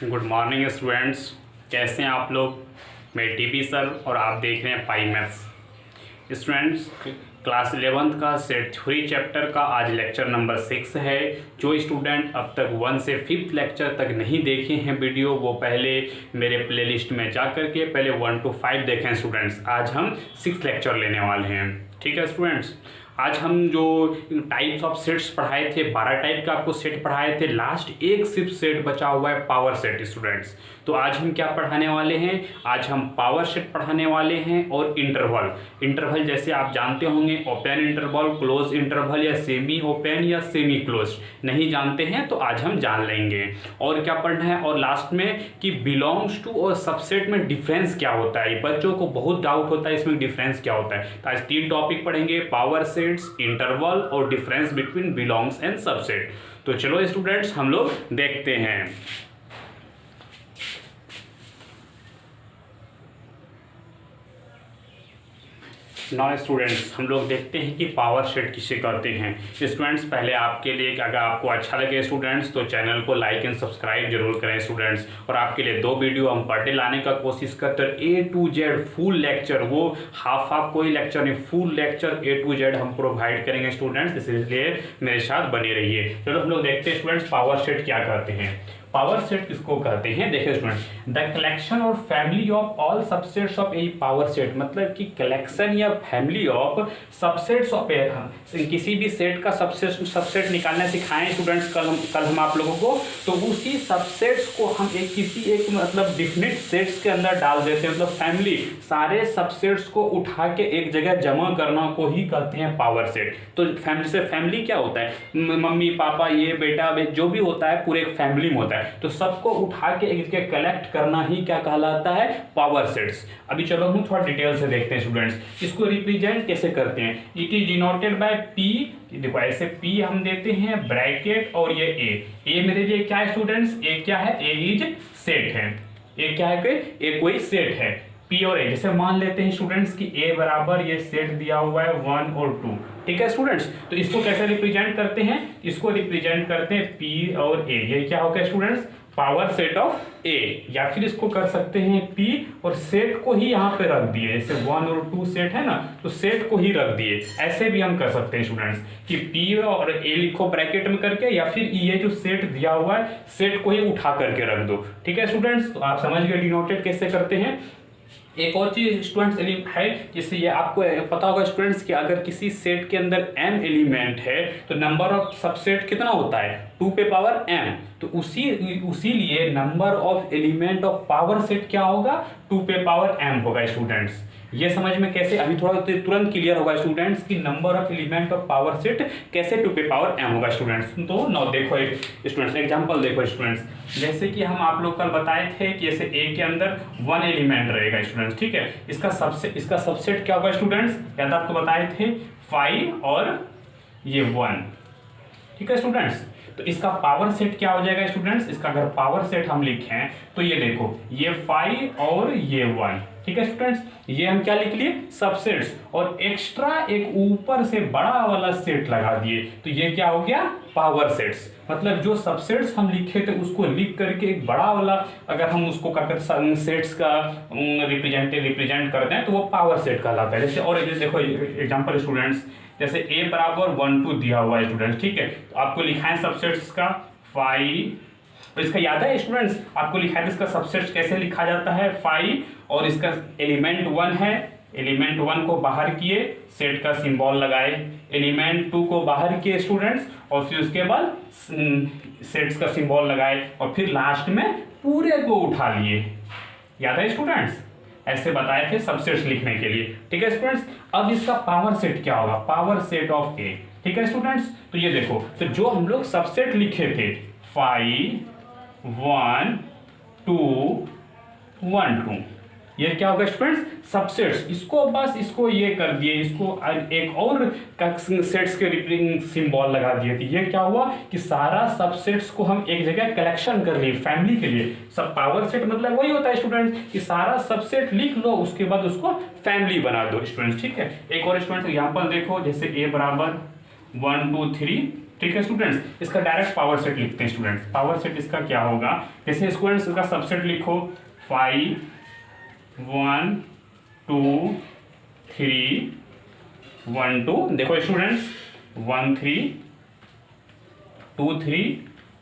Good morning students. कैसे हैं आप लोग। मैं टीपी सर और आप देख रहे हैं पाई मैथ्स। स्टूडेंट्स, क्लास 11th का सेट 3 चैप्टर का आज लेक्चर नंबर 6 है। जो स्टूडेंट अब तक 1 से 5th लेक्चर तक नहीं देखे हैं वीडियो, वो पहले मेरे प्लेलिस्ट में जा कर के पहले 1 to 5 देखें स्टूडेंट्स। आज हम 6 लेक्चर लेने वाले हैं, ठीक है स्टूडेंट्स। आज हम जो टाइप्स ऑफ सेट्स पढ़ाए थे, 12 टाइप का आपको सेट पढ़ाए थे। लास्ट एक सिर्फ सेट बचा हुआ है, पावर सेट स्टूडेंट्स। तो आज हम क्या पढ़ाने वाले हैं? आज हम पावर सेट पढ़ाने वाले हैं और इंटरवल जैसे आप जानते होंगे, ओपन इंटरवल, क्लोज इंटरवल या सेमी ओपन या सेमी क्लोज। नहीं जानते हैं तो आज हम जान लेंगे। और क्या पढ़ना है, और लास्ट में कि बिलोंग्स टू और सबसेट में डिफरेंस क्या होता है। बच्चों को बहुत डाउट होता है इसमें डिफरेंस क्या होता है। तो आज 3 टॉपिक पढ़ेंगे, पावर सेट्स, इंटरवल और difference between belongs and subset. तो चलो स्टूडेंट्स हम लोग देखते हैं। नौ स्टूडेंट्स, हम लोग देखते हैं कि पावर सेट किसे कहते हैं। स्टूडेंट्स, पहले आपके लिए अगर आपको अच्छा लगे स्टूडेंट्स तो चैनल को लाइक एंड सब्सक्राइब जरूर करें स्टूडेंट्स। और आपके लिए 2 वीडियो हम पर डे लाने का कोशिश करते हैं। A to Z full lecture, वो हाफ कोई लेक्चर नहीं, full lecture A to Z हम प्रोवाइड करेंगे स्टूडेंट्स, इसलिए मेरे साथ बने रहिए। चलो हम लोग देखते हैं स्टूडेंट्स पावर सेट क्या कहते हैं। पावर सेट किसको कहते हैं? देखिए स्टूडेंट्स, द कलेक्शन और family of all subsets of A power set, मतलब कि कलेक्शन या फैमिली ऑफ सबसेट्स ऑफ किसी भी सेट का सबसेट निकालना सिखाएं स्टूडेंट्स कल हम आप लोगों को। तो उसी सबसेट्स को हम किसी एक मतलब डिफिनिट सेट्स के अंदर डाल देते हैं। मतलब फैमिली, सारे सबसेट्स को उठा के एक जगह जमा करना को ही कहते हैं पावर सेट। तो फैमिली से फैमिली क्या होता है? मम्मी पापा, ये बेटा जो भी होता है पूरे एक फैमिली में होता है। तो सबको उठा के एक जगह कलेक्ट करना ही क्या कहलाता है? Power sets. अभी चलो हम थोड़ा डिटेल से देखते हैं स्टूडेंट्स। इसको रिप्रेजेंट कैसे करते हैं? It is denoted by P. देखो ऐसे पी हम देते हैं ब्रैकेट और ये ए मेरे लिए क्या है स्टूडेंट्स? ए क्या है? ए इज सेट है। ए क्या है? ए कोई सेट है। पी और ए, जैसे मान लेते हैं स्टूडेंट्स कि ए बराबर ये सेट दिया हुआ है 1 और 2, ठीक है स्टूडेंट्स। तो इसको कैसे रिप्रेजेंट करते हैं? इसको रिप्रेजेंट करते हैं पी और ए। ये क्या होगा स्टूडेंट्स? पावर सेट ऑफ ए। या फिर इसको कर सकते हैं पी और सेट को ही यहाँ पे रख दिए, जैसे 1 और 2 सेट है ना, तो सेट को ही रख दिए। ऐसे भी हम कर सकते हैं स्टूडेंट्स कि पी और ए लिखो ब्रैकेट में करके, या फिर ये जो सेट दिया हुआ है सेट को ही उठा करके रख दो, ठीक है स्टूडेंट्स। तो आप समझ गए डिनोटेड कैसे करते हैं। एक और चीज स्टूडेंट्स है, जैसे ये आपको पता होगा स्टूडेंट्स कि अगर किसी सेट के अंदर m एलिमेंट है तो नंबर ऑफ सबसेट कितना होता है? 2 पे पावर m। तो उसी लिए number of element of power set क्या होगा? 2 पे पावर m होगा स्टूडेंट्स। ये समझ में कैसे, अभी थोड़ा तुरंत क्लियर होगा स्टूडेंट्स कि number of element of power set कैसे 2 पे पावर m होगा स्टूडेंट्स। तो नौ देखो एक स्टूडेंट्स एग्जांपल देखो स्टूडेंट्स, जैसे कि हम आप लोग कल बताए थे कि जैसे a के अंदर 1 एलिमेंट रहेगा स्टूडेंट्स, ठीक है। इसका सबसेट क्या होगा स्टूडेंट्स? याद आपको बताए थे 5 और ये 1, ठीक है स्टूडेंट्स। तो इसका पावर सेट क्या हो जाएगा स्टूडेंट्स? इसका अगर पावर सेट हम लिखें तो ये देखो, ये 5 और ये 1, ठीक है स्टूडेंट्स। ये हम क्या लिख लिए? सबसेट्स। और एक्स्ट्रा एक ऊपर से बड़ा वाला सेट लगा दिए, तो ये क्या हो गया? Power sets. मतलब जो सबसेट्स हम लिखे थे उसको लिख करके एक बड़ा वाला अगर हम उसको कर सेट्स का रिप्रेजेंट करते हैं तो वो पावर सेट कहलाता है। जैसे और देखो एग्जांपल स्टूडेंट्स, जैसे a बराबर 1 2 दिया हुआ है स्टूडेंट्स, ठीक है। तो आपको लिखा है सबसेट्स का 5, तो इसका याद है स्टूडेंट्स आपको लिखा है इसका सबसेट्स कैसे लिखा जाता है? 5 और इसका एलिमेंट 1 है, एलिमेंट 1 को बाहर किए, सेट का सिंबल लगाए, एलिमेंट 2 को बाहर किए स्टूडेंट्स, और फिर उसके बाद सेट्स का सिंबल लगाए, और फिर लास्ट में पूरे को उठा लिए। याद है स्टूडेंट्स? ऐसे बताए थे सबसेट्स लिखने के लिए, ठीक है स्टूडेंट्स। अब इसका पावर सेट क्या होगा? पावर सेट ऑफ ए, ठीक है स्टूडेंट्स। तो ये देखो, तो जो हम लोग सबसेट लिखे थे 5 1 2 1 2, ये क्या होगा स्टूडेंट्स? सबसेट्स। इसको बस इसको ये कर दिए, इसको एक और सेट्स के सिंबल लगा दिए थे। ये क्या हुआ कि सारा सबसेट्स को हम एक जगह कलेक्शन कर लिए फैमिली के लिए। सब पावर सेट मतलब वही होता है स्टूडेंट्स कि सारा सबसेट लिख लो, उसके बाद उसको फैमिली बना दो स्टूडेंट्स, ठीक है। एक और स्टूडेंट्स एग्जांपल देखो, जैसे a बराबर 1 2 3, ठीक है स्टूडेंट्स, इसका डायरेक्ट पावर सेट लिखते हैं स्टूडेंट्स। पावर सेट इसका क्या होगा, जैसे स्टूडेंट्स इसका सबसेट लिखो 5 1 2 3 1 2, देखो स्टूडेंट्स 1 3 2 3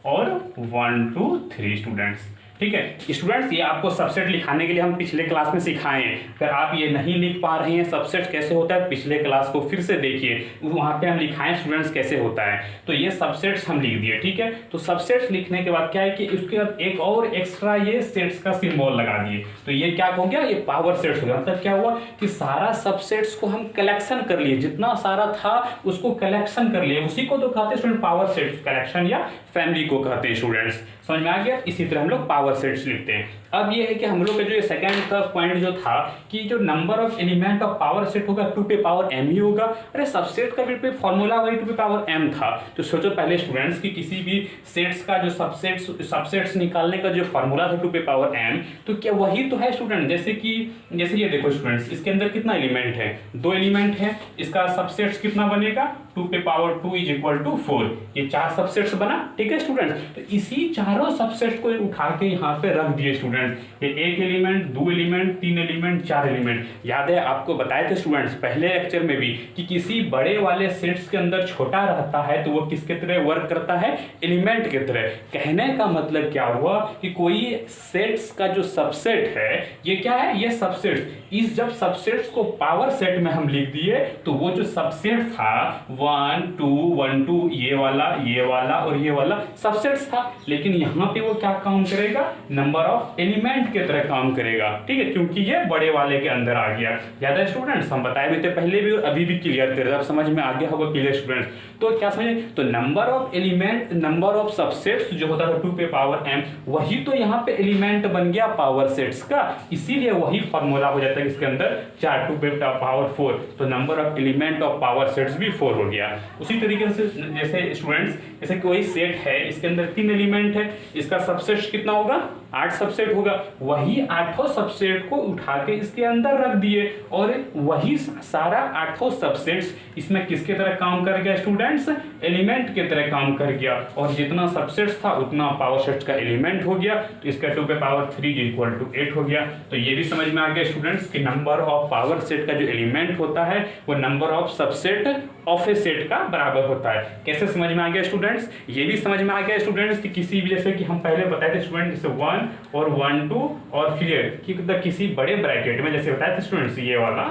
और 1 2 3 स्टूडेंट्स। ठीक है स्टूडेंट्स, ये आपको सबसेट लिखाने के लिए हम पिछले क्लास में सिखाए हैं। अगर आप ये नहीं लिख पा रहे हैं सबसेट कैसे होता है, पिछले क्लास को फिर से देखिए, वहाँ पे हम लिखाएं स्टूडेंट्स कैसे होता है। तो ये सबसेट्स हम लिख दिए। ठीक है, तो सबसेट्स लिखने के बाद क्या है कि उसके बाद एक और एक्स्ट्रा ये सेट्स का सिंबल लगा दिए, तो ये क्या हो गया, ये पावर सेट्स हो गया। मतलब क्या हुआ कि सारा सबसेट्स को हम कलेक्शन कर लिए, जितना सारा था उसको कलेक्शन कर लिए, उसी को तो कहते हैं स्टूडेंट पावर सेट्स कलेक्शन या फैमिली को कहते हैं स्टूडेंट्स। समझ में आ गया। इसी तरह हम लोग पावर सेट्स लिखते हैं। अब ये है कि हम लोग का जो सेकंड का पॉइंट जो था कि जो number of element of power set होगा 2 पे पावर m ही होगा। अरे सबसेट का भी फॉर्मूला वही 2 पे पावर m था। तो सोचो पहले स्टूडेंट्स की किसी भी सेट्स का जो सबसेट्स निकालने का जो फॉर्मूला था 2 पे पावर m, तो क्या वही तो है स्टूडेंट। जैसे ये देखो स्टूडेंट्स, इसके अंदर कितना एलिमेंट है, 2 एलिमेंट है, इसका सबसेट्स कितना बनेगा 2 पे पावर 2 इज इक्वल टू 4, ये 4 सबसेट्स बना। ठीक है स्टूडेंट्स, तो इसी चारों सबसेट्स को उठा के यहाँ पे रख दिए स्टूडेंट्स। ये 1 एलिमेंट, 2 एलिमेंट, 3 एलिमेंट, 4 एलिमेंट। याद है आपको बताए थे स्टूडेंट्स पहले लेक्चर में भी कि किसी बड़े वाले सेट्स के अंदर छोटा रहता है तो वो किसके तरह वर्क करता है, एलिमेंट की तरह। कहने का मतलब क्या हुआ कि कोई सेट्स का जो सबसेट है ये क्या है, ये सबसेट्स। इस जब सबसेट्स को पावर सेट में हम लिख दिए तो वो जो सबसेट था 1 2 1 2 ये वाला और ये वाला सबसेट्स था, लेकिन यहाँ पे वो क्या काम करेगा, नंबर ऑफ एलिमेंट के तरह काम करेगा। ठीक है, क्योंकि ये बड़े वाले के अंदर आ गया। याद है स्टूडेंट्स, हम बताए भी थे पहले भी और अभी भी क्लियर कर रहे, अब समझ में आ गया होगा क्लियर स्टूडेंट्स। तो क्या समझे, तो number of element, number of subsets जो होता था 2 पे पावर m, वही तो यहाँ पे एलिमेंट बन गया पावर सेट्स का, इसीलिए वही फॉर्मूला हो जाता है इसके अंदर 4 2 पे पावर 4, तो number of element of power sets भी 4 हो गया। उसी तरीके से जैसे स्टूडेंट्स, जैसे कोई सेट है इसके अंदर 3 एलिमेंट है, इसका सबसेट कितना होगा, 8 सबसेट होगा, वही 8 सबसेट को उठा के इसके अंदर रख दिए और वही सारा 8 सबसेट्स इसमें किसके तरह काम कर गया स्टूडेंट्स, एलिमेंट के तरह काम कर गया, और जितना सबसेट्स था उतना पावर सेट्स का एलिमेंट हो गया, तो इसका 2 पे पावर 3 इक्वल टू 8 हो गया। तो ये भी समझ में आ गया स्टूडेंट्स कि नंबर ऑफ पावर सेट का जो एलिमेंट होता है वो number of subset of A set का बराबर होता है। कैसे समझ में आ गया स्टूडेंट्स, ये भी समझ में आ गया स्टूडेंट्स कि किसी भी, जैसे कि हम पहले बताए थे स्टूडेंट, जैसे 1 और 1 2 और फिर कि किसी बड़े ब्रैकेट में, जैसे बताया था स्टूडेंट्स ये वाला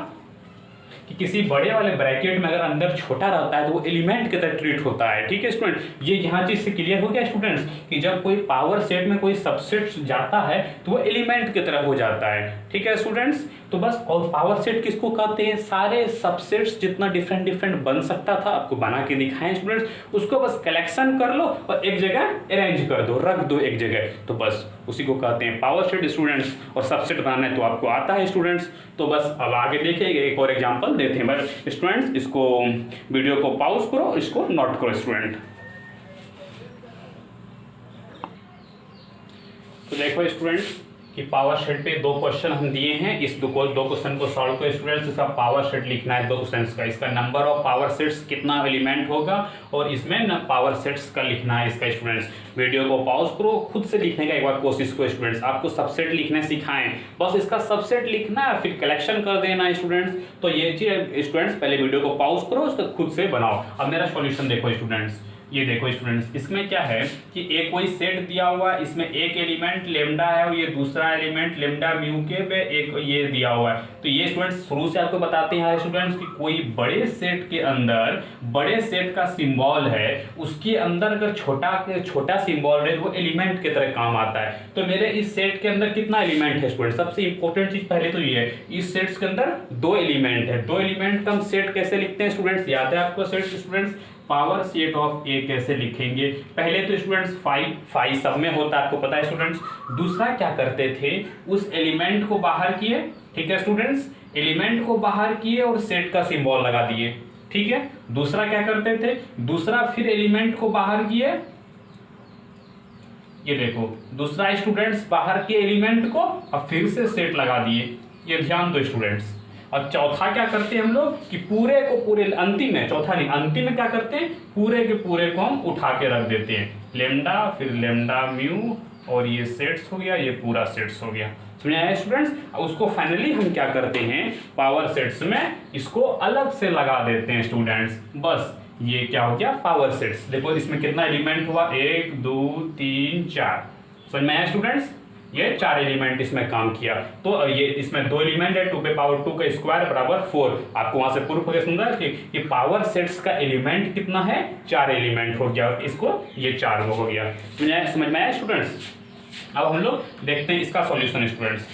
कि किसी बड़े वाले ब्रैकेट में अगर अंदर छोटा रहता है तो वो एलिमेंट की तरह ट्रीट होता है। ठीक है स्टूडेंट, ये यहाँ चीज से क्लियर हो गया स्टूडेंट्स कि जब कोई पावर सेट में कोई सबसेट जाता है तो वो एलिमेंट की तरह हो जाता है। ठीक है स्टूडेंट्स, तो बस, और पावर सेट किसको कहते हैं, सारे सबसेट्स जितना डिफरेंट बन सकता था आपको बना के दिखाएं स्टूडेंट्स, उसको बस कलेक्शन कर लो और एक जगह अरेंज कर दो, रख दो एक जगह, तो बस उसी को कहते हैं पावर सेट स्टूडेंट्स। और सबसेट बनाना है तो आपको आता है स्टूडेंट्स। तो बस अब आगे देखिए, एक और एग्जांपल देते हैं बस स्टूडेंट्स, इसको वीडियो को पॉज करो, इसको नोट करो स्टूडेंट। तो देखो स्टूडेंट्स कि पावर सेट पे 2 क्वेश्चन हम दिए हैं, इस 2 क्वेश्चन को सॉल्व करो स्टूडेंट्स। इसका पावर सेट लिखना है 2 क्वेश्चंस का, इसका नंबर ऑफ पावर सेट्स कितना एलिमेंट होगा और इसमें न पावर सेट्स का लिखना है इसका स्टूडेंट्स। वीडियो को पॉज करो, खुद से लिखने का एक बार कोशिश करो स्टूडेंट्स, आपको सबसेट लिखने सिखाएं, बस इसका सबसेट लिखना है फिर कलेक्शन कर देना स्टूडेंट्स। तो ये चीज स्टूडेंट्स पहले वीडियो को पॉज करो, उसका खुद से बनाओ। अब मेरा सॉल्यूशन देखो स्टूडेंट्स, ये देखो स्टूडेंट्स, इसमें क्या है कि एक कोई सेट दिया हुआ है, इसमें एक एलिमेंट लेमडा है और ये दूसरा एलिमेंट लेमडा म्यू के पे एक ये दिया हुआ है। तो ये स्टूडेंट्स शुरू से आपको बताते हैं स्टूडेंट्स कि कोई बड़े सेट के अंदर बड़े सेट का सिंबल है, उसके अंदर अगर छोटा सिंबल है वो एलिमेंट की तरह काम आता है। तो मेरे इस सेट के अंदर कितना एलिमेंट है स्टूडेंट, सबसे इंपॉर्टेंट चीज पहले तो ये है, इस सेट्स के अंदर 2 एलिमेंट है। 2 एलिमेंट का हम सेट कैसे लिखते हैं स्टूडेंट्स, याद है आपको set students, power set of A कैसे लिखेंगे, पहले तो स्टूडेंट्स 5 सब में होता है आपको पता है स्टूडेंट्स। दूसरा क्या करते थे, उस एलिमेंट को बाहर किए, ठीक है स्टूडेंट्स, एलिमेंट को बाहर किए और सेट का सिंबल लगा दिए। ठीक है, दूसरा क्या करते थे, दूसरा फिर एलिमेंट को बाहर किए, ये देखो दूसरा स्टूडेंट्स बाहर के एलिमेंट को और फिर से सेट लगा दिए। ये ध्यान दो स्टूडेंट्स, और चौथा क्या करते हैं हम लोग कि पूरे को पूरे, अंतिम में, चौथा नहीं, अंतिम में क्या करते हैं, पूरे के पूरे को हम उठा के रख देते हैं, लेमडा फिर लेमडा म्यू और ये सेट्स हो गया, ये पूरा सेट्स हो गया। समझ आया स्टूडेंट्स। उसको फाइनली हम क्या करते हैं, पावर सेट्स में इसको अलग से लगा देते हैं स्टूडेंट्स। बस ये क्या हो गया, पावर सेट्स। देखो इसमें कितना एलिमेंट हुआ, 1 2 3 4। समझ में आया स्टूडेंट्स, ये 4 एलिमेंट इसमें काम किया। तो ये इसमें 2 एलिमेंट है, 2 पे पावर 2 का स्क्वायर बराबर 4। आपको वहां से प्रूफ हो गया सुंदर कि पावर सेट्स का एलिमेंट कितना है, 4 एलिमेंट हो गया, और इसको ये 4 हो गया। समझ में आया स्टूडेंट्स। अब हम लोग देखते हैं इसका सॉल्यूशन स्टूडेंट्स,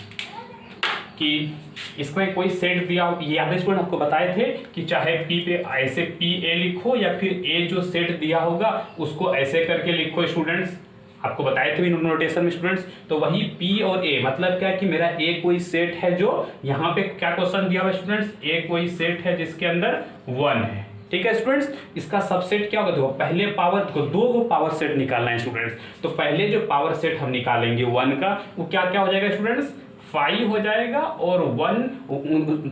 कि इसमें कोई सेट दिया हो, ये आधे स्टूडेंट आपको बताए थे कि चाहे पी पे ऐसे पी ए लिखो या फिर ए जो सेट दिया होगा उसको ऐसे करके लिखो स्टूडेंट्स, आपको बताए थे नोटेशन में स्टूडेंट्स। तो वही पी और ए मतलब क्या कि मेरा ए कोई सेट है, जो यहाँ पे क्या क्वेश्चन दिया हुआ स्टूडेंट्स, ए कोई सेट है जिसके अंदर 1 है। ठीक है स्टूडेंट्स, इसका सबसेट क्या होगा, देखो पहले पावर को 2 को पावर सेट निकालना है स्टूडेंट्स। तो पहले जो पावर सेट हम निकालेंगे 1 का, वो क्या क्या हो जाएगा स्टूडेंट्स, 5 हो जाएगा, और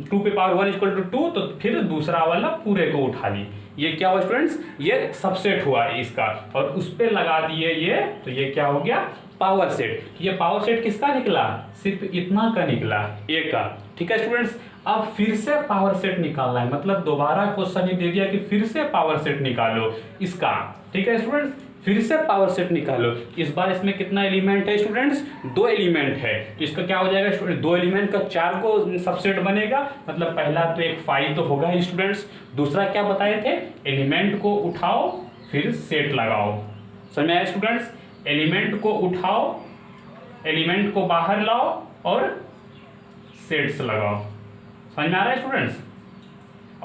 2 पे पावर 1 इक्वल टू 2, तो फिर दूसरा वाला पूरे को उठा ली। ये क्या हुआ स्टूडेंट्स, ये सबसेट हुआ इसका, और उस पे लगा दिए ये, तो ये क्या हो गया, पावर सेट। ये पावर सेट किसका निकला, सिर्फ इतना का निकला, ए का। ठीक है स्टूडेंट्स, अब फिर से पावर सेट निकालना है, मतलब दोबारा क्वेश्चन ये दे दिया कि फिर से पावर सेट निकालो इसका। ठीक है स्टूडेंट्स, फिर से पावर सेट निकालो। इस बार इसमें कितना एलिमेंट है स्टूडेंट्स, 2 एलिमेंट है। तो इसका क्या हो जाएगा स्टूडेंट, 2 एलिमेंट का 4 को सबसेट बनेगा, मतलब पहला तो एक 5 तो होगा ही स्टूडेंट्स। दूसरा क्या बताए थे, एलिमेंट को उठाओ फिर सेट लगाओ। समझ में आया स्टूडेंट्स, एलिमेंट को उठाओ, एलिमेंट को बाहर लाओ और सेट्स लगाओ। समझ में आ रहा है स्टूडेंट्स।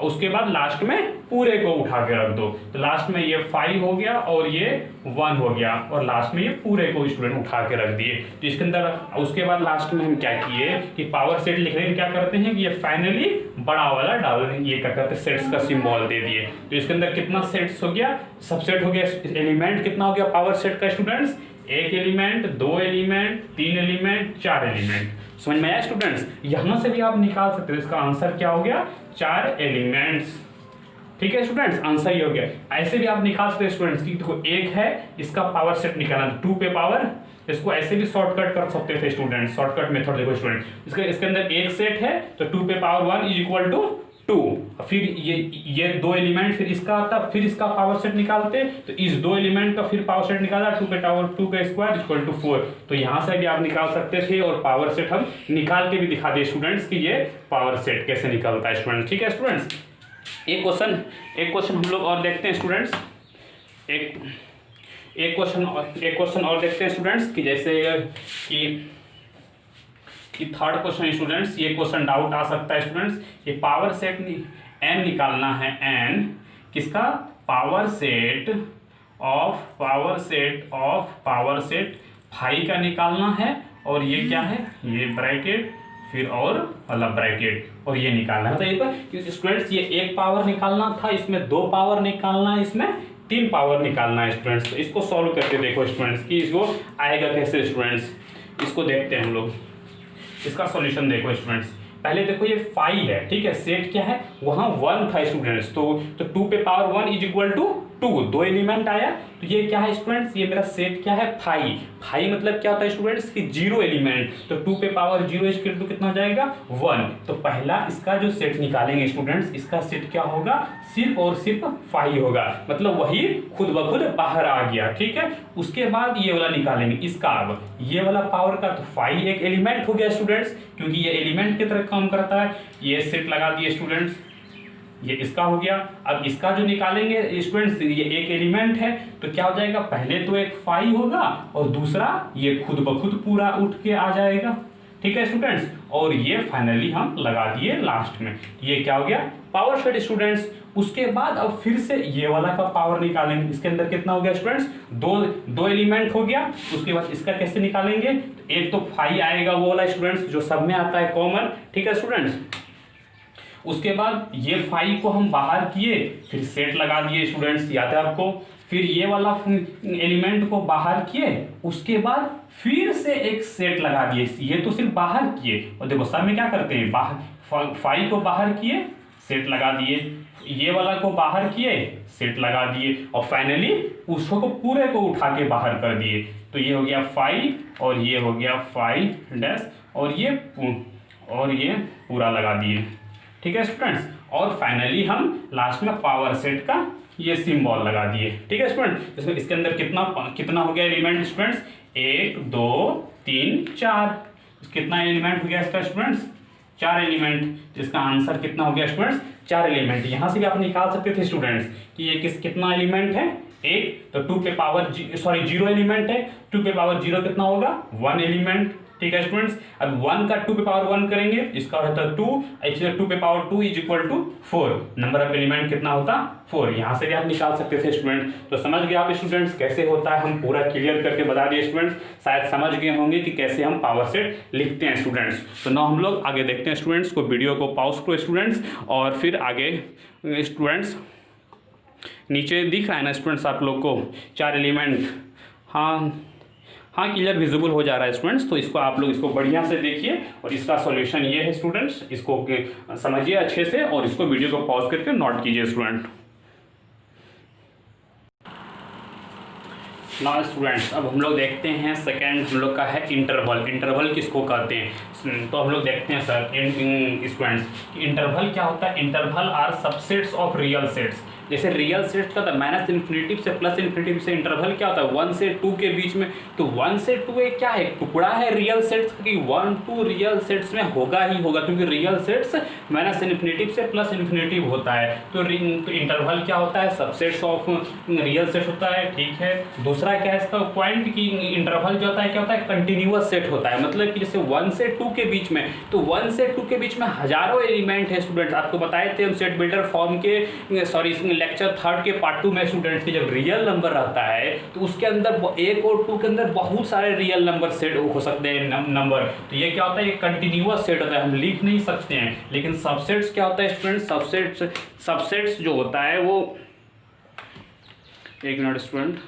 उसके बाद लास्ट में पूरे को उठा के रख दो, तो लास्ट में ये 5 हो गया और ये 1 हो गया, और लास्ट में ये पूरे को स्टूडेंट उठा के रख दिए। तो इसके अंदर उसके बाद लास्ट में हम क्या किए कि पावर सेट लिखने में क्या करते हैं कि ये फाइनली बड़ा वाला डाल, ये क्या करते हैं, सेट्स का सिंबल दे दिए। तो इसके अंदर कितना सेट्स हो गया, सबसेट हो गया, एलिमेंट कितना हो गया पावर सेट का students, 1 element, 2 element, 3 element, 4 element. समझ में आया स्टूडेंट्स, यहां से भी आप निकाल सकते हो, इसका आंसर क्या हो गया, 4 एलिमेंट्स। ठीक है स्टूडेंट्स, आंसर ये हो गया। ऐसे भी आप निकाल सकते हैं स्टूडेंट्स कि देखो 1 है, इसका पावर सेट निकालना 2 पे पावर, इसको ऐसे भी शॉर्टकट कर सकते थे स्टूडेंट्स, शॉर्टकट मेथड देखो स्टूडेंट, इसके अंदर 1 सेट है तो 2 पे पावर 1 इज इक्वल टू 2, फिर ये 2 एलिमेंट, फिर इसका आता, फिर इसका पावर सेट निकालते, तो इस 2 एलिमेंट का फिर पावर सेट निकाला, 2 पे पावर 2 का स्क्वायर इक्वल टू 4। तो यहां से भी आप निकाल सकते थे, और पावर सेट हम निकाल के भी दिखा दिए स्टूडेंट्स कि ये पावर सेट कैसे निकलता है स्टूडेंट्स। ठीक है स्टूडेंट्स, एक क्वेश्चन हम लोग और देखते हैं स्टूडेंट्स, एक क्वेश्चन और देखते हैं स्टूडेंट्स, कि जैसे कि थर्ड क्वेश्चन स्टूडेंट्स, ये क्वेश्चन डाउट आ सकता है स्टूडेंट्स, ये पावर सेट एन निकालना है, एन किसका, power set of power set 5 का निकालना है, और ये क्या है, ये ब्रैकेट फिर और वाला ब्रैकेट, और ये निकालना है। मतलब स्टूडेंट्स ये 1 पावर निकालना था, इसमें 2 पावर निकालना है, इसमें 3 पावर निकालना है स्टूडेंट्स। तो इसको सॉल्व करके देखो स्टूडेंट्स कि इसको आएगा कैसे स्टूडेंट्स, इसको देखते हैं हम लोग। इसका सॉल्यूशन देखो स्टूडेंट्स, पहले देखो ये 5 है, ठीक है, सेट क्या है, वहां 1 था स्टूडेंट्स, तो 2 पे power 1 is equal to 2, 2 element आया, तो ये क्या है स्टूडेंट्स, ये मेरा सेट क्या है 5 मतलब क्या होता है स्टूडेंट्स कि 0 एलिमेंट, तो 2 पे पावर 0 इज इक्वल टू कितना हो जाएगा 1। तो पहला इसका जो सेट निकालेंगे स्टूडेंट्स, इसका सेट क्या होगा, सिर्फ और सिर्फ 5 होगा, मतलब वही खुद ब खुद बाहर आ गया। ठीक है, उसके बाद ये वाला निकालेंगे इसका, अब ये वाला पावर का, तो 5 एक एलिमेंट हो गया स्टूडेंट्स, क्योंकि ये एलिमेंट की तरह काम करता है। ये सेट लगा दिए स्टूडेंट्स, ये इसका हो गया। अब इसका जो निकालेंगे स्टूडेंट्स, ये एक एलिमेंट है, तो क्या हो जाएगा, पहले तो एक 5 होगा और दूसरा ये खुद ब खुद पूरा उठ के आ जाएगा। ठीक है स्टूडेंट्स, और ये फाइनली हम लगा दिए लास्ट में, ये क्या हो गया पावर सेट स्टूडेंट्स। उसके बाद अब फिर से ये वाला का पावर निकालेंगे, इसके अंदर कितना हो गया स्टूडेंट्स, दो एलिमेंट हो गया। उसके बाद इसका कैसे निकालेंगे, एक तो 5 आएगा वो वाला स्टूडेंट्स जो सब में आता है कॉमन। ठीक है स्टूडेंट्स, उसके बाद ये 5 को हम बाहर किए, फिर सेट लगा दिए स्टूडेंट्स, याद है आपको, फिर ये वाला एलिमेंट को बाहर किए, उसके बाद फिर से एक सेट लगा दिए, ये तो सिर्फ बाहर किए, और देखो सब में क्या करते हैं, बाहर फाइव को बाहर किए, सेट लगा दिए, ये वाला को बाहर किए, सेट लगा दिए, और फाइनली उसको पूरे को उठा के बाहर कर दिए। तो ये हो गया 5 और ये हो गया 5 डैश और ये पूरा लगा दिए। ठीक है स्टूडेंट्स, और फाइनली हम लास्ट में पावर सेट का ये सिंबल लगा दिए। ठीक है स्टूडेंट, इसमें इसके अंदर कितना हो गया एलिमेंट स्टूडेंट्स? 1 2 3 4। कितना एलिमेंट हो गया इसका स्टूडेंट्स? 4 एलिमेंट। इसका आंसर कितना हो गया स्टूडेंट्स? 4 एलिमेंट। यहाँ से भी आप निकाल सकते थे स्टूडेंट्स कि ये कितना एलिमेंट है? 1। तो 2 पे पावर 0 एलिमेंट है, 2 पे पावर 0 कितना होगा? 1 एलिमेंट। ठीक है स्टूडेंट्स, अब 1 का 2 पे पावर 1 करेंगे, इसका होता है 2, एक्चुअली 2 पे power 2 is equal to 4। Number of element कितना होता? 4। यहाँ से भी आप निकाल सकते थे स्टूडेंट। तो समझ गए आप स्टूडेंट्स कैसे होता है, हम पूरा क्लियर करके बता दिए स्टूडेंट्स। शायद समझ गए होंगे कि कैसे हम पावर सेट लिखते हैं स्टूडेंट्स। तो ना हम लोग आगे देखते हैं स्टूडेंट्स को, वीडियो को पॉज करो स्टूडेंट्स, और फिर आगे स्टूडेंट्स नीचे दिख रहा है ना स्टूडेंट्स आप लोग को 4 एलिमेंट? हाँ क्लियर विजिबल हो जा रहा है स्टूडेंट्स। तो इसको आप लोग इसको बढ़िया से देखिए, और इसका सॉल्यूशन ये है स्टूडेंट्स, इसको समझिए अच्छे से, और इसको वीडियो को पॉज करके नोट कीजिए स्टूडेंट। नाउ स्टूडेंट्स, अब हम लोग देखते हैं सेकंड हम लोग का है इंटरवल। इंटरवल किसको कहते हैं? तो हम लोग देखते हैं सर स्टूडेंट्स इंटरवल क्या होता है। Interval are subsets of real sets. जैसे रियल सेट्स का था माइनस इन्फिनिटी से प्लस इन्फिनिटी से इंटरवल क्या होता है? 1 से 2 के बीच में। तो 1 से 2 एक क्या है? टुकड़ा है रियल सेट्स की। 1 2 रियल सेट्स में होगा ही होगा, क्योंकि रियल सेट्स माइनस इन्फिनिटी से प्लस इन्फिनिटी होता है। तो इंटरवल क्या होता है? सबसेट्स ऑफ रियल सेट्स होता है। ठीक है, दूसरा क्या है इसका पॉइंट कि इंटरवल जो होता है क्या होता है? कंटिन्यूअस सेट होता है। मतलब कि जैसे 1 से 2 के बीच में, तो 1 से 2 के बीच में हजारों एलिमेंट है स्टूडेंट्स। आपको बताए थे हम सेट बिल्डर फॉर्म के सॉरी लेक्चर 3 के पार्ट 2 में स्टूडेंट्स की जब रियल नंबर रहता है तो उसके अंदर 1 और 2 के अंदर बहुत सारे रियल नंबर सेट हो सकते हैं नंबर। तो ये क्या होता है? ये कंटिन्यूअस सेट होता है, हम लिख नहीं सकते हैं। लेकिन सबसेट्स क्या होता है स्टूडेंट्स? सबसेट्स जो होता है वो, एक मिनट स्टूडेंट,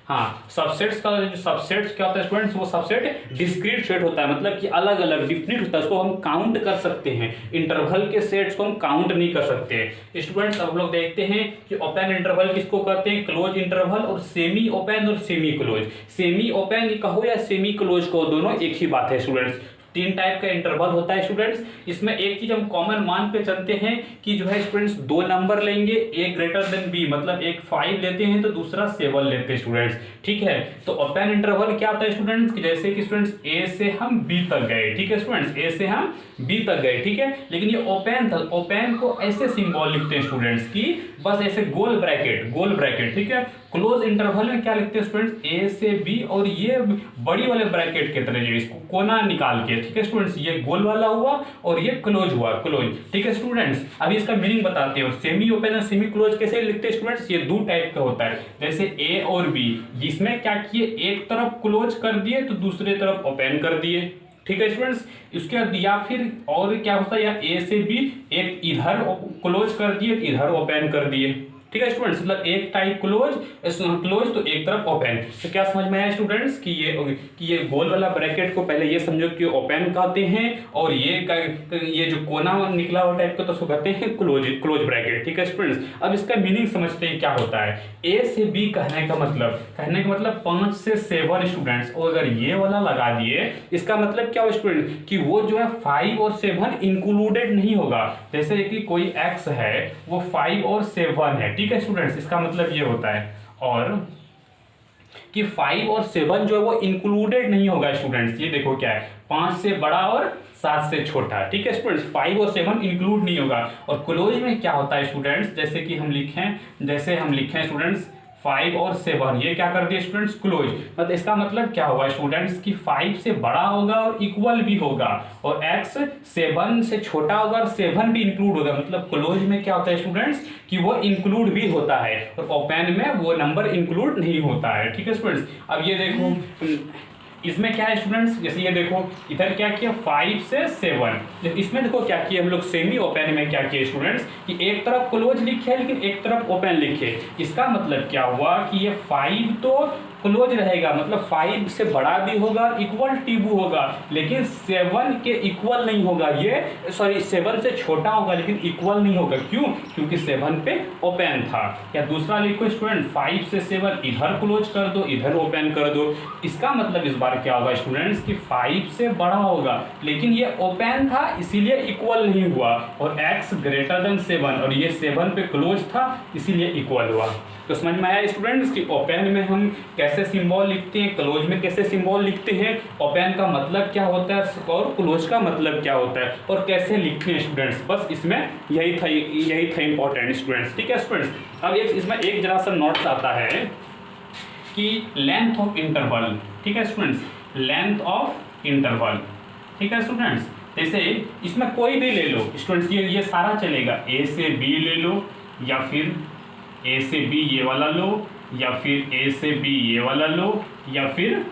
हाँ सबसेट्स क्या होता है स्टूडेंट्स? वो सबसेट डिस्क्रीट सेट होता है, मतलब कि अलग अलग डिफिनिट होता है, उसको हम काउंट कर सकते हैं। इंटरवल के सेट्स को हम काउंट नहीं कर सकते स्टूडेंट्स। अब हम लोग देखते हैं कि ओपन इंटरवल किसको कहते हैं? क्लोज इंटरवल, और सेमी ओपन और सेमी क्लोज। सेमी ओपन कहो या सेमी क्लोज कहो, दोनों एक ही बात है स्टूडेंट्स। 3 टाइप का इंटरवल होता है स्टूडेंट्स। इसमें एक चीज हम कॉमन मान पे चलते हैं कि जो है स्टूडेंट्स 2 नंबर लेंगे, ए ग्रेटर देन बी, मतलब एक 5 लेते हैं तो दूसरा 7 लेते हैं स्टूडेंट्स। ठीक है, तो ओपन इंटरवल क्या होता है स्टूडेंट्स? जैसे कि स्टूडेंट्स ए से हम बी तक गए। ठीक है स्टूडेंट्स, ए से हम बी तक गए। ठीक है, लेकिन ये ओपन था, ओपन को ऐसे सिंबल लिखते हैं स्टूडेंट्स की बस ऐसे गोल ब्रैकेट। ठीक है, क्लोज इंटरवल में क्या लिखते हैं स्टूडेंट्स? ए से बी, और ये बड़ी वाले ब्रैकेट के तरह इसको कोना निकाल के। ठीक है स्टूडेंट्स, ये गोल वाला हुआ और ये क्लोज हुआ, क्लोज। ठीक है स्टूडेंट्स, अभी इसका मीनिंग बताते हैं। और सेमी ओपन और सेमी क्लोज कैसे लिखते हैं स्टूडेंट्स? ये 2 टाइप का होता है। जैसे ए और बी, जिसमें क्या किए, एक तरफ क्लोज कर दिए तो दूसरे तरफ ओपन कर दिए। ठीक है स्टूडेंट्स, इसके बाद या फिर और क्या होता है, या ए से बी एक इधर क्लोज कर दिए इधर ओपन कर दिए। ठीक है स्टूडेंट्स, मतलब एक टाइप क्लोज तो एक तरफ ओपन। तो क्या समझ में आया स्टूडेंट्स कि ये गोल वाला ब्रैकेट को पहले ये समझो कि ओपन कहते हैं, और ये जो कोना निकला हुआ टाइप का तो उसको कहते हैं क्लोज ब्रैकेट। ठीक है स्टूडेंट्स, अब इसका मीनिंग समझते हैं क्या होता है। ए से बी कहने का मतलब 5 से 7 स्टूडेंट्स, और अगर ये वाला लगा दिए इसका मतलब क्या हो स्टूडेंट कि वो जो है 5 और 7 इंक्लूडेड नहीं होगा। जैसे कि कोई एक्स है वो 5 और 7 है। ठीक है स्टूडेंट्स, इसका मतलब ये होता है और कि 5 और 7 जो है वो इंक्लूडेड नहीं होगा स्टूडेंट्स। ये देखो क्या है, 5 से बड़ा और 7 से छोटा। ठीक है स्टूडेंट्स, 5 और 7 इंक्लूड नहीं होगा। और क्लोज में क्या होता है स्टूडेंट्स, जैसे कि हम लिखें स्टूडेंट्स 5 और 7, ये क्या कर दिए स्टूडेंट्स? क्लोज। मतलब इसका मतलब क्या होगा स्टूडेंट्स कि 5 से बड़ा होगा और इक्वल भी होगा, और x 7 से छोटा होगा और 7 भी इंक्लूड होगा। मतलब क्लोज में क्या होता है स्टूडेंट्स कि वो इंक्लूड भी होता है, और ओपन में वो नंबर इंक्लूड नहीं होता है। ठीक है स्टूडेंट्स, अब ये देखो इसमें क्या है स्टूडेंट्स, जैसे ये देखो इधर क्या किया 5 से 7, इसमें देखो क्या किया हम लोग सेमी ओपन में क्या किया स्टूडेंट्स कि एक तरफ क्लोज लिखे लेकिन एक तरफ ओपन लिखे। इसका मतलब क्या हुआ कि ये 5 तो क्लोज रहेगा, मतलब 5 से बड़ा भी होगा, इक्वल टीबू होगा, लेकिन 7 के इक्वल नहीं होगा, ये सॉरी 7 से छोटा होगा लेकिन इक्वल नहीं होगा। क्यों? क्योंकि 7 पे ओपन था। या दूसरा लिखो स्टूडेंट, 5 से 7 इधर क्लोज कर दो, इधर ओपन कर दो। इसका मतलब इस बार क्या होगा स्टूडेंट्स कि 5 से बड़ा होगा लेकिन ये ओपन था इसीलिए इक्वल नहीं हुआ, और x ग्रेटर देन 7 और ये 7 पे क्लोज था इसीलिए इक्वल हुआ। तो समझ में आया स्टूडेंट्स कि ओपन में हम कैसे सिंबल लिखते हैं, क्लोज में कैसे सिंबल लिखते हैं, ओपन का मतलब क्या होता है और क्लोज का मतलब क्या होता है और कैसे लिखते हैं स्टूडेंट्स। बस इसमें यही था इंपॉर्टेंट स्टूडेंट्स। ठीक है स्टूडेंट्स, अब इसमें एक जरा सा नोट्स आता है कि लेंथ ऑफ इंटरवल। ठीक है स्टूडेंट्स, लेंथ ऑफ इंटरवल। ठीक है स्टूडेंट्स, जैसे इसमें कोई भी ले लो स्टूडेंट्स, ये सारा चलेगा, ए से बी ले लो या फिर ए से बी ये वाला लो या फिर ए से बी ये वाला लो या फिर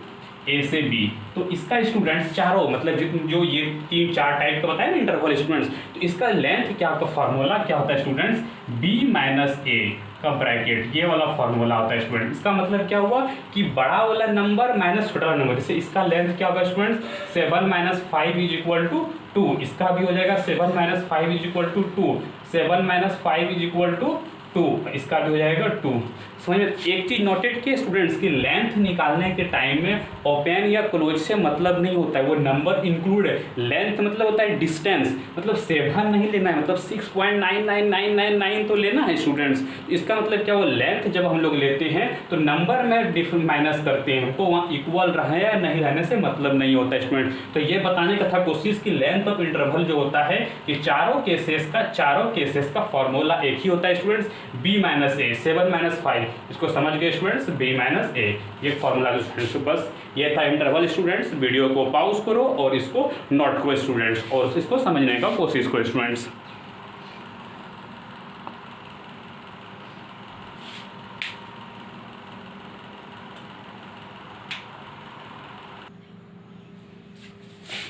ए से बी। तो इसका स्टूडेंट्स चारों मतलब जो ये 3-4 टाइप का बताया ना इंटरवल स्टूडेंट्स, तो इसका लेंथ क्या होता है, फार्मूला क्या होता है स्टूडेंट्स, बी माइनस ए का ब्रैकेट, ये वाला फार्मूला होता है स्टूडेंट। इसका मतलब क्या हुआ कि बड़ा वाला नंबर माइनस छोटा वाला नंबर, जैसे इसका लेंथ क्या होगा students 7 minus 5 is equal to 2, इसका भी हो जाएगा 7 minus 5 is equal to 2, 7 minus 5 is equal to 2, इसका भी हो जाएगा 2। समझ एक चीज नोटेड किए स्टूडेंट्स की लेंथ निकालने के टाइम में ओपन या क्लोज से मतलब नहीं होता है, वो नंबर इंक्लूड है। लेंथ मतलब होता है डिस्टेंस, मतलब 7 नहीं लेना है, मतलब 6.99999 तो लेना है स्टूडेंट्स। इसका मतलब क्या, वो लेंथ जब हम लोग लेते हैं तो नंबर में डिफरेंट माइनस करते हैं, हमको वहाँ इक्वल रहे या नहीं रहने से मतलब नहीं होता है स्टूडेंट। तो ये बताने का था कोशिश की लेंथ ऑफ इंटरवल जो होता है कि चारों केसेस का फॉर्मूला एक ही होता है स्टूडेंट्स, बी माइनस ए, 7 माइनस 5, इसको समझ गए स्टूडेंट्स, बी माइनस ए, ये फॉर्मूला स्टूडेंट्स। बस ये था इंटरवल स्टूडेंट्स। वीडियो को पॉज करो और इसको नोट करो स्टूडेंट्स और इसको समझने का कोशिश करो स्टूडेंट्स।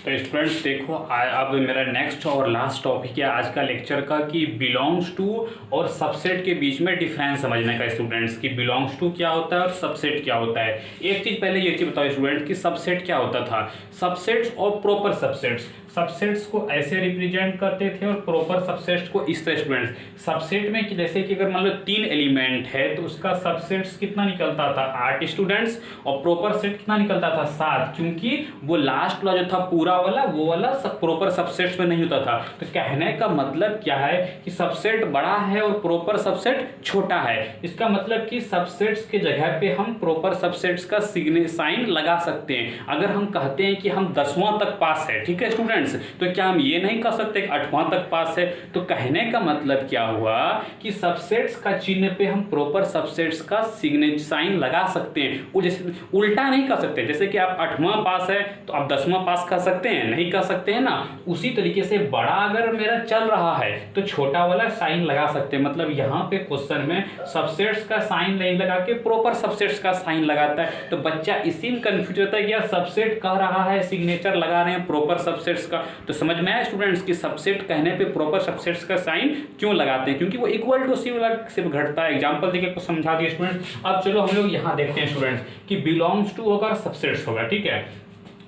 तो स्टूडेंट्स देखो अब मेरा नेक्स्ट और लास्ट टॉपिक है आज का लेक्चर का कि बिलोंग्स टू और सबसेट के बीच में डिफरेंस समझने का स्टूडेंट्स कि बिलोंग्स टू क्या होता है और सबसेट क्या होता है। एक चीज़ पहले ये चीज़ बताओ स्टूडेंट कि सबसेट क्या होता था। सबसेट्स और प्रॉपर सबसेट्स, सबसेट्स को ऐसे रिप्रेजेंट करते थे और प्रॉपर सबसेट्स को इस तरह स्टूडेंट्स। सबसेट में कि जैसे कि अगर मान लो 3 एलिमेंट है तो उसका सबसेट्स कितना निकलता था 8 स्टूडेंट्स और प्रॉपर सेट कितना निकलता था 7, क्योंकि वो लास्ट वाला जो था पूरा वाला वो वाला सब प्रॉपर सबसेट्स में नहीं होता था। तो कहने का मतलब क्या है कि सबसेट बड़ा है और प्रॉपर सबसेट छोटा है। इसका मतलब कि सबसेट्स के जगह पे हम प्रॉपर सबसेट्स का साइन लगा सकते हैं। अगर हम कहते हैं कि हम 10वां तक पास है, ठीक है स्टूडेंट्स, तो क्या हम ये नहीं कह सकते कि 8वां तक पास है। तो कहने का मतलब क्या हुआ कि सबसेट्स का चिन्ह पे हम प्रॉपर सबसेट्स का साइन लगा सकते हैं। वो जैसे उल्टा नहीं कर सकते, जैसे कि आप 8वां पास है तो आप 10वां पास कर सकते हैं, नहीं कर सकते हैं ना। उसी तरीके से बड़ा अगर मेरा चल रहा है तो छोटा वाला साइन लगा सकते हैं। मतलब यहाँ पे क्वेश्चन में सबसेट्स का साइन नहीं लगा के प्रॉपर सबसेट्स का साइन लगाता है। तो बच्चा इसी में कंफ्यूज होता है कि यार सबसेट कह रहा है सिग्नेचर लगा रहे हैं प्रॉपर सबसेट्स का। तो समझ में आया स्टूडेंट्स कि सबसेट कहने पे प्रॉपर सबसेट्स का साइन क्यों लगाते हैं, क्योंकि वो इक्वल टू सी वाला सिर्फ घटता है। एग्जांपल देके को समझा दिया स्टूडेंट्स। अब चलो हम लोग यहाँ देखते हैं स्टूडेंट्स कि बिलोंग्स टू होगा सबसेट्स होगा, ठीक है।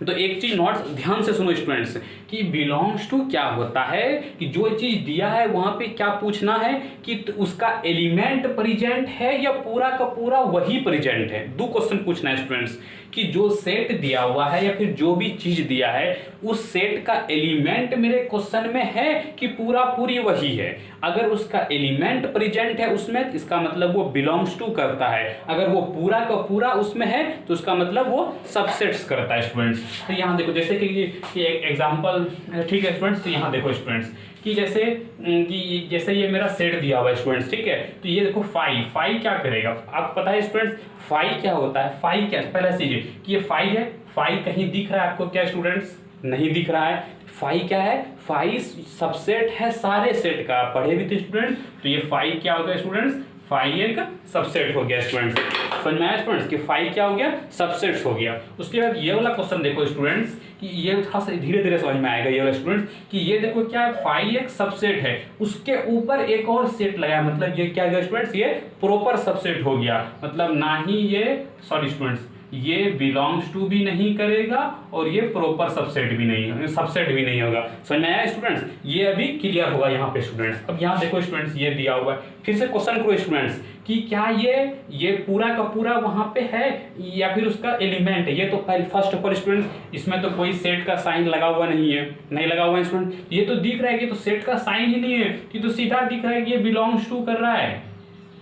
तो एक चीज नोट ध्यान से सुनो स्टूडेंट्स कि बिलोंग्स टू क्या होता है कि जो चीज दिया है वहां पे क्या पूछना है कि उसका एलिमेंट प्रेजेंट है या पूरा का पूरा वही प्रेजेंट है। 2 क्वेश्चन पूछना है स्टूडेंट्स कि जो सेट दिया हुआ है या फिर जो भी चीज दिया है उस सेट का एलिमेंट मेरे क्वेश्चन में है कि पूरा पूरी वही है। अगर उसका एलिमेंट प्रेजेंट है उसमें, इसका मतलब वो बिलोंग्स टू करता है। अगर वो पूरा का पूरा उसमें है तो उसका मतलब वो सबसेट्स करता है स्टूडेंट्स। तो यहाँ देखो जैसे कि ये एक एग्जांपल, ठीक है स्टूडेंट्स। तो यहाँ देखो स्टूडेंट्स कि जैसे ये मेरा सेट दिया हुआ है स्टूडेंट्स, ठीक है। तो ये देखो 5 क्या करेगा आपको पता है स्टूडेंट्स। 5 क्या होता है, 5 क्या पहला चीज कि ये 5 है। 5 कहीं दिख रहा है आपको क्या स्टूडेंट्स, नहीं दिख रहा है। 5 क्या है, 5 सबसेट है सारे सेट का, पढ़े भी थे स्टूडेंट्स। तो ये 5 क्या होता है स्टूडेंट्स, फाई एक सबसेट हो गया स्टूडेंट्स। समझ में आया स्टूडेंट्स कि फाई क्या हो गया, सबसेट हो गया। उसके बाद ये वाला क्वेश्चन देखो स्टूडेंट्स कि ये थोड़ा सा धीरे धीरे समझ में आएगा ये वाला स्टूडेंट्स कि ये देखो क्या फाई एक सबसेट है, उसके ऊपर एक और सेट लगाया, मतलब ये क्या गया स्टूडेंट्स, ये प्रॉपर सबसेट हो गया। मतलब ना ही ये सॉरी स्टूडेंट्स ये बिलोंग्स टू भी नहीं करेगा और ये प्रॉपर सबसेट भी नहीं, सबसेट भी नहीं होगा। समझ में आया स्टूडेंट्स, ये अभी क्लियर होगा यहाँ पे स्टूडेंट्स। अब यहाँ देखो स्टूडेंट्स ये दिया हुआ है, फिर से क्वेश्चन करो स्टूडेंट्स कि क्या ये पूरा का पूरा वहां पे है या फिर उसका एलिमेंट है। ये तो पहले फर्स्ट ऑफ ऑल स्टूडेंट्स इसमें तो कोई सेट का साइन लगा हुआ नहीं है, नहीं लगा हुआ है स्टूडेंट। ये तो दिख रहा है कि तो सेट का साइन ही नहीं है, कि तो सीधा दिख रहा है कि ये बिलोंग्स टू कर रहा है,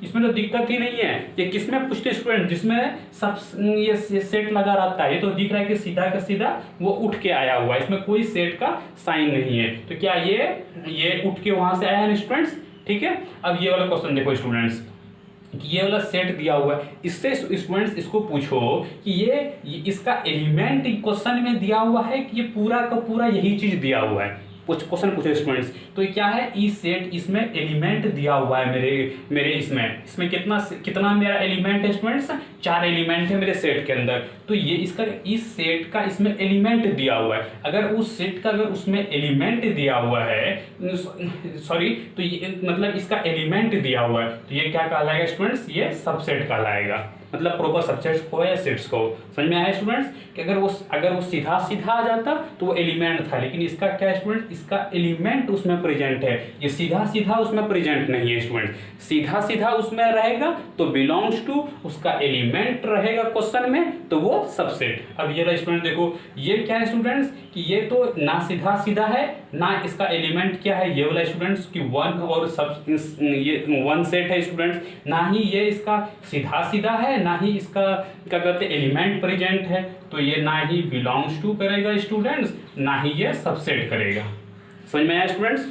इसमें तो दिक्कत ही नहीं है। ये किसमें पूछते स्टूडेंट, जिसमें सब ये सेट लगा रहता है, ये तो दिख रहा है कि सीधा का सीधा वो उठ के आया हुआ है, इसमें कोई सेट का साइन नहीं है। तो क्या ये उठ के वहां से आया है स्टूडेंट्स, ठीक है। अब ये वाला क्वेश्चन देखो स्टूडेंट्स कि ये वाला सेट दिया हुआ है, इससे स्टूडेंट्स इसको पूछो कि ये इसका एलिमेंट क्वेश्चन में दिया हुआ है कि ये पूरा का पूरा यही चीज दिया हुआ है। कुछ क्वेश्चन पूछे स्टूडेंट्स, तो ये क्या है, ई सेट, इसमें एलिमेंट दिया हुआ है मेरे इसमें कितना मेरा एलिमेंट है स्टूडेंट्स, 4 एलिमेंट है मेरे सेट के अंदर। तो ये इसका इस सेट का इसमें एलिमेंट दिया हुआ है, अगर उस सेट का अगर उसमें एलिमेंट दिया हुआ है सॉरी तो ये मतलब इसका एलिमेंट दिया हुआ है, तो ये क्या कहलाएगा स्टूडेंट्स, ये सबसेट कहलाएगा। मतलब प्रॉपर सबसेट्स को या सेट्स को। समझ में आया स्टूडेंट्स कि अगर वो सीधा सीधा आ जाता तो वो एलिमेंट था, लेकिन इसका क्या है स्टूडेंट, इसका एलिमेंट उसमें प्रेजेंट है, ये सीधा सीधा उसमें प्रेजेंट नहीं है स्टूडेंट। सीधा सीधा उसमें रहेगा तो बिलोंग्स टू, उसका एलिमेंट रहेगा क्वेश्चन में तो वो सबसेट। अब ये स्टूडेंट देखो ये क्या है स्टूडेंट्स कि ये तो ना सीधा सीधा है ना इसका एलिमेंट क्या है, ये वाला स्टूडेंट्स कि वन और सब ये वन सेट है स्टूडेंट्स, ना ही ये इसका सीधा सीधा है ना ही इसका क्या कहते हैं एलिमेंट प्रेजेंट है, तो ये ना ही बिलोंग्स टू करेगा स्टूडेंट्स ना ही ये सबसेट करेगा। समझ में आया स्टूडेंट्स।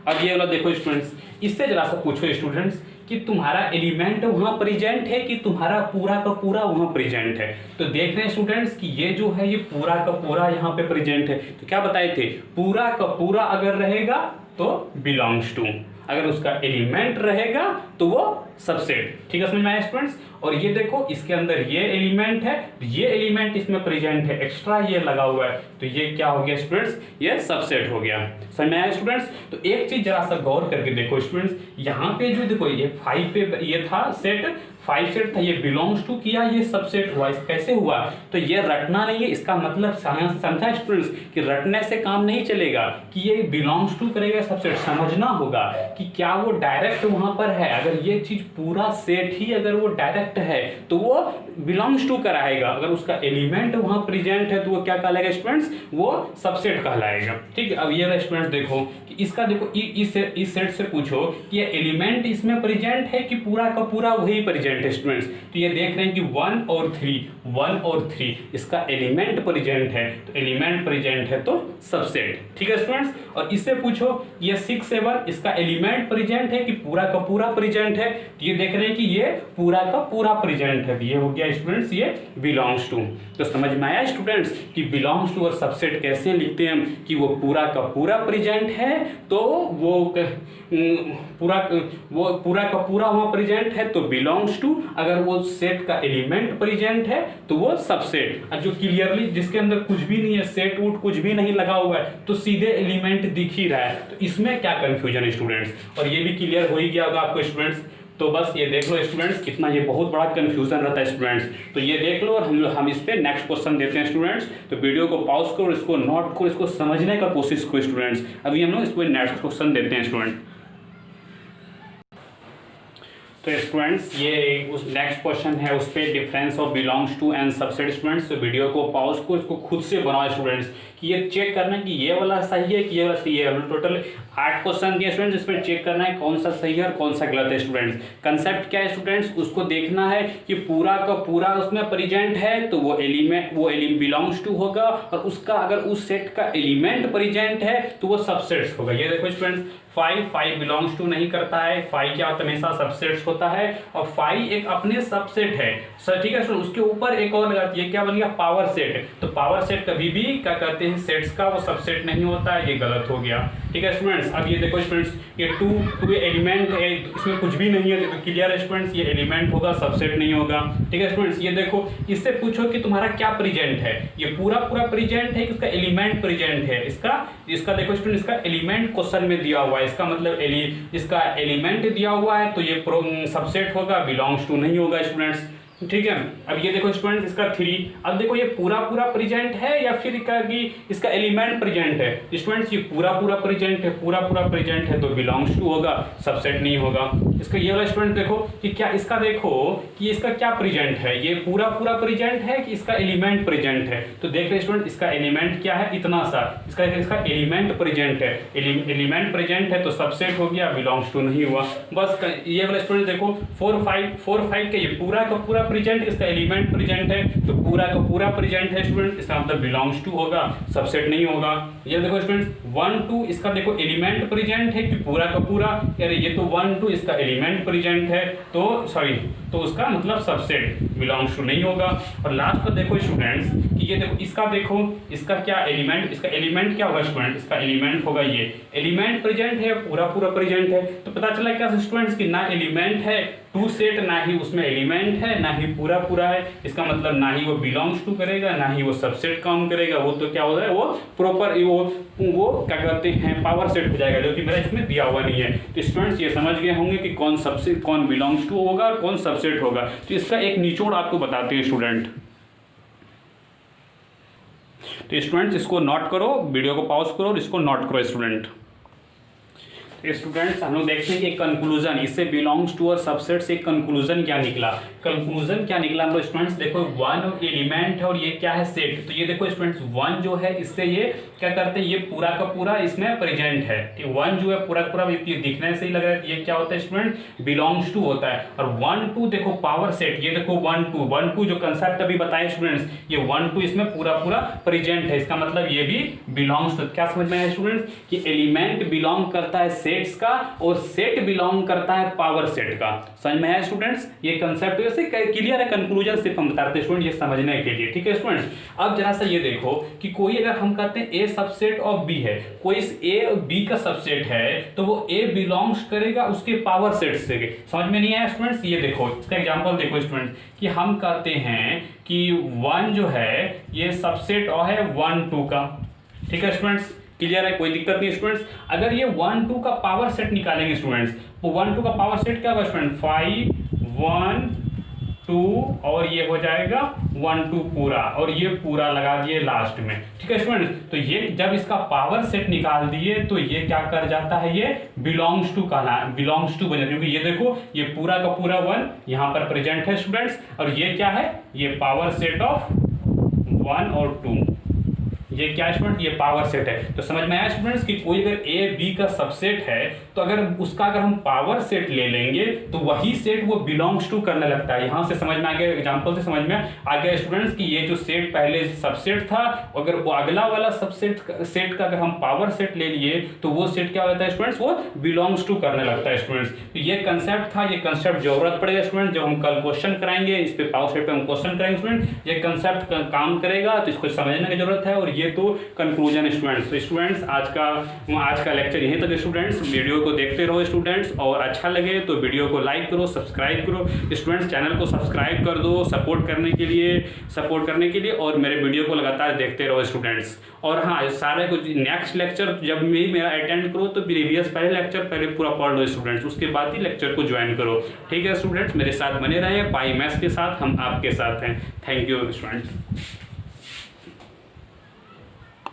अब ये वाला देखो स्टूडेंट्स, इससे जरा सा पूछो स्टूडेंट्स कि तुम्हारा एलिमेंट वहां प्रेजेंट है कि तुम्हारा पूरा का पूरा वहां प्रेजेंट है। तो देख रहे हैं स्टूडेंट्स कि ये जो है ये पूरा का पूरा यहाँ पे प्रेजेंट है, तो क्या बताए थे, पूरा का पूरा अगर रहेगा तो बिलोंग्स टू, अगर उसका एलिमेंट रहेगा तो वो सबसेट। ठीक है, समझ में आया स्टूडेंट्स। और ये देखो इसके अंदर ये एलिमेंट है, ये एलिमेंट इसमें प्रेजेंट है, एक्स्ट्रा ये लगा हुआ है, तो ये क्या हो गया स्टूडेंट्स, ये सबसेट हो गया। समझ में आया स्टूडेंट्स। तो एक चीज जरा सा गौर करके देखो स्टूडेंट्स, यहाँ पे जो देखो ये 5 पे ये था सेट, 5 सेट था, ये बिलोंग्स टू किया, ये सबसेट हुआ। कैसे हुआ, तो ये रटना नहीं है, इसका मतलब समझा स्टूडेंट्स कि रटने से काम नहीं चलेगा कि ये बिलोंग्स टू करेगा सबसेट। समझना होगा कि क्या वो डायरेक्ट वहां पर है, अगर ये चीज पूरा सेट ही अगर वो डायरेक्ट है तो वो बिलोंग्स टू कराएगा, अगर उसका एलिमेंट वहां प्रेजेंट है तो वो क्या कहलाएगा स्टूडेंट्स, वो सबसेट कहलाएगा। ठीक है। अब ये स्टूडेंट्स देखो कि इसका देखो इस सेट से पूछो कि ये एलिमेंट इसमें प्रेजेंट है कि पूरा का पूरा वही प्रेजेंट है स्टूडेंट्स। तो ये देख रहे हैं कि 1 और 3 इसका एलिमेंट प्रेजेंट है, तो एलिमेंट प्रेजेंट है तो सबसेट। ठीक है स्टूडेंट्स। और इससे पूछो ये 6 7 इसका एलिमेंट प्रेजेंट है कि पूरा का पूरा प्रेजेंट है, तो ये देख रहे हैं कि ये पूरा का पूरा प्रेजेंट है, ये हो गया स्टूडेंट्स ये बिलोंग्स टू। तो समझ में आया स्टूडेंट्स कि बिलोंग्स टू और सबसेट कैसे लिखते हैं, कि वो पूरा का पूरा प्रेजेंट है तो वो पूरा का पूरा वहां प्रेजेंट है तो बिलोंग्स टू, अगर वो सेट का एलिमेंट प्रेजेंट है तो वो सबसेट। जो क्लियरली जिसके अंदर कुछ भी नहीं है, सेट वूट कुछ भी नहीं लगा हुआ है, तो सीधे एलिमेंट दिख ही रहा है, तो इसमें क्या कंफ्यूजन है स्टूडेंट्स। और ये भी क्लियर हो ही गया होगा आपको स्टूडेंट्स। तो बस ये देख लो स्टूडेंट्स कितना ये बहुत बड़ा कंफ्यूजन रहता है स्टूडेंट्स। तो ये देख लो और हम इस पे नेक्स्ट क्वेश्चन देते हैं स्टूडेंट्स। तो वीडियो को पॉज करो, इसको नोट करो, इसको समझने का कोशिश करो स्टूडेंट्स। अभी हम लोग इस पे नेक्स्ट क्वेश्चन देते हैं स्टूडेंट। तो स्टूडेंट्स ये उस नेक्स्ट क्वेश्चन है, उस पर difference of belongs to and subset students. तो वीडियो को पॉज को इसको खुद से बनाओ स्टूडेंट्स कि ये चेक करना है कि ये वाला सही है कि ये वाला सही है। हमने टोटल 8 क्वेश्चन दिए स्टूडेंट्स, इसमें चेक करना है कौन सा सही है और कौन सा गलत है स्टूडेंट्स। कंसेप्ट क्या है स्टूडेंट्स, उसको देखना है कि पूरा का पूरा उसमें प्रेजेंट है तो वो बिलोंग्स टू होगा, और उसका अगर उस सेट का एलिमेंट प्रेजेंट है तो वो सबसेट्स होगा। ये देखो स्टूडेंट्स फाइव बिलोंग्स टू नहीं करता है, फाइव क्या होता है हमेशा सबसेट्स होता है, और फाइव एक अपने सबसेट है सर, ठीक है स्टूडेंट। उसके ऊपर एक और लगाती है, क्या बन गया पावर सेट। तो पावर सेट कभी भी क्या कहते हैं सेट्स का वो सबसेट नहीं होता है, ये गलत हो गया, ठीक है स्टूडेंट्स। अब ये देखो स्टूडेंट्स, ये टू एलिमेंट है, इसमें कुछ भी नहीं है, तो क्लियर है स्टूडेंट्स, ये एलिमेंट होगा सबसेट नहीं होगा, ठीक है स्टूडेंट्स। ये देखो इससे पूछो कि तुम्हारा क्या प्रेजेंट है, ये पूरा प्रेजेंट है, इसका एलिमेंट प्रेजेंट है, इसका देखो स्टूडेंट, इसका एलिमेंट क्वेश्चन में दिया हुआ है, इसका मतलब इसका एलिमेंट दिया हुआ है, तो ये सबसेट होगा, बिलोंग्स टू नहीं होगा स्टूडेंट्स, ठीक है। अब ये देखो स्टूडेंट्स इसका 3, अब देखो ये पूरा प्रेजेंट है या फिर क्या कि इसका एलिमेंट प्रेजेंट है, स्टूडेंट्स ये पूरा प्रेजेंट है, पूरा प्रेजेंट है तो बिलोंग्स टू होगा, सबसेट नहीं होगा। इसका ये वाला स्टूडेंट देखो कि क्या इसका देखो कि इसका क्या प्रेजेंट है, ये पूरा प्रेजेंट है कि इसका एलिमेंट प्रेजेंट है, तो देख रहे स्टूडेंट इसका एलिमेंट क्या है इतना सा, इसका एलिमेंट प्रेजेंट है, एलिमेंट प्रेजेंट है तो सबसेट हो गया, बिलोंग्स टू नहीं हुआ। बस ये वाला स्टूडेंट देखो 4 5 के ये पूरा का पूरा प्रेजेंट, इसका एलिमेंट प्रेजेंट है तो पूरा का पूरा प्रेजेंट है स्टूडेंट, इसका मतलब बिलोंग्स टू होगा, सबसेट नहीं होगा। ये देखो स्टूडेंट 1 2 इसका देखो एलिमेंट प्रेजेंट है कि पूरा का पूरा, अरे ये तो 1 2 इसका एलिमेंट प्रेजेंट है तो सॉरी, तो उसका मतलब सबसेट, बिलोंग्स टू नहीं होगा। और लास्ट का देखो स्टूडेंट्स कि ये देखो इसका क्या एलिमेंट, इसका एलिमेंट क्या होगा स्टूडेंट, इसका एलिमेंट होगा ये एलिमेंट प्रेजेंट है, पूरा प्रेजेंट है, तो पता चला क्या स्टूडेंट्स कि ना एलिमेंट है टू सेट, ना ही उसमें एलिमेंट है, ना ही पूरा है, इसका मतलब ना ही वो बिलोंग्स टू करेगा, ना ही वो सबसेट काउंट करेगा, वो तो क्या होता है वो प्रॉपर वो क्या कहते हैं पावर सेट हो जाएगा, जो कि मेरा इसमें दिया हुआ नहीं है। तो स्टूडेंट्स ये समझ गए होंगे कि कौन सबसेट, कौन बिलोंग्स टू होगा और कौन सबसेट होगा। तो इसका एक निचोड़ आपको बताते हैं स्टूडेंट। तो स्टूडेंट्स इसको नोट करो, वीडियो को पॉज करो और इसको नोट करो स्टूडेंट। स्टूडेंट्स हम लोग देखते हैं कि कंक्लूजन, इससे बिलोंग्स टू और सबसेट से कंक्लूजन क्या निकला। कंक्लूजन क्या निकला हम लोग स्टूडेंट्स देखो 1 एलिमेंट है और ये क्या है सेट, तो ये देखो स्टूडेंट्स 1 जो है इससे ये क्या करते हैं, ये पूरा का पूरा इसमें प्रेजेंट है, 1 जो है पूरा का पूरा दिखने से ही लग रहा है ये क्या होता है स्टूडेंट, बिलोंग्स टू होता है। और 1 2 देखो पावर सेट, ये देखो 1 2 जो कंसेप्ट अभी बताए स्टूडेंट्स, ये 1 2 इसमें पूरा प्रेजेंट है, इसका मतलब ये भी बिलोंग्स टू। क्या समझ में आया स्टूडेंट्स कि एलिमेंट बिलोंग करता है सेट्स का और सेट बिलोंग करता है पावर सेट का, समझ में आया स्टूडेंट्स। ये कंसेप्ट वैसे क्लियर है, कंक्लूजन सिर्फ हम बताते हैं स्टूडेंट ये समझने के लिए, ठीक है स्टूडेंट्स। अब जरा सा ये देखो कि कोई अगर हम कहते हैं ए सबसेट ऑफ बी है, कोई इस ए और बी का सबसेट है तो वो ए बिलोंग्स करेगा उसके पावर सेट से, समझ में नहीं आया स्टूडेंट्स। ये देखो इसका एग्जांपल देखो स्टूडेंट्स कि हम कहते हैं कि 1 जो है ये सबसेट है 1 2 का, ठीक है स्टूडेंट्स, क्लियर है, कोई दिक्कत नहीं स्टूडेंट्स। अगर ये 1 2 का पावर सेट निकालेंगे स्टूडेंट्स, तो 1 2 का पावर सेट क्या होगा स्टूडेंट 5 1 2 और ये हो जाएगा 1 2 पूरा, और ये पूरा लगा दिए लास्ट में, ठीक है स्टूडेंट्स। तो ये जब इसका पावर सेट निकाल दिए तो ये क्या कर जाता है, ये बिलोंग्स टू कहना, बिलोंग्स टू बन जाता है, क्योंकि ये देखो ये पूरा का पूरा 1 यहाँ पर प्रेजेंट है स्टूडेंट्स, और ये क्या है, ये पावर सेट ऑफ 1 और 2, ये क्या स्टूडेंट, ये पावर सेट है। तो समझ में आया स्टूडेंट्स कि कोई अगर ए बी का सबसेट है तो अगर उसका अगर हम पावर सेट ले लेंगे तो वही सेट वो बिलोंग्स टू करने लगता है। यहां से समझ में आ गया, एग्जांपल से समझ में आ गया स्टूडेंट्स कि ये जो सेट पहले सबसेट था, अगर वो अगला वाला सबसेट सेट का अगर हम पावर सेट ले लिए तो वो सेट क्या होता है स्टूडेंट्स, वो बिलोंग्स टू करने लगता है स्टूडेंट्स। तो ये कंसेप्ट था, ये कंसेप्ट जरूरत पड़ेगा स्टूडेंट, जब हम कल क्वेश्चन कराएंगे इस पे पावर सेट पे हम क्वेश्चन कराएंगे स्टूडेंट, ये कंसेप्ट काम करेगा तो इसको समझने की जरूरत है। और ये तो कंक्लूजन स्टूडेंट्स। तो स्टूडेंट्स आज का लेक्चर यहीं तक स्टूडेंट्स, वीडियो को देखते रहो स्टूडेंट्स, और अच्छा लगे तो वीडियो को लाइक करो, सब्सक्राइब करो स्टूडेंट्स, चैनल को सब्सक्राइब कर दो सपोर्ट करने के लिए, और मेरे वीडियो को लगातार देखते रहो स्टूडेंट्स। और हाँ, सारे कुछ नेक्स्ट लेक्चर जब भी मेरा अटेंड करो तो प्रीवियस पहले लेक्चर पहले पूरा पढ़ लो स्टूडेंट्स, उसके बाद ही लेक्चर को ज्वाइन करो, ठीक है स्टूडेंट्स। मेरे साथ बने रहे, पाई मैथ्स के साथ हम आपके साथ हैं। Thank you students.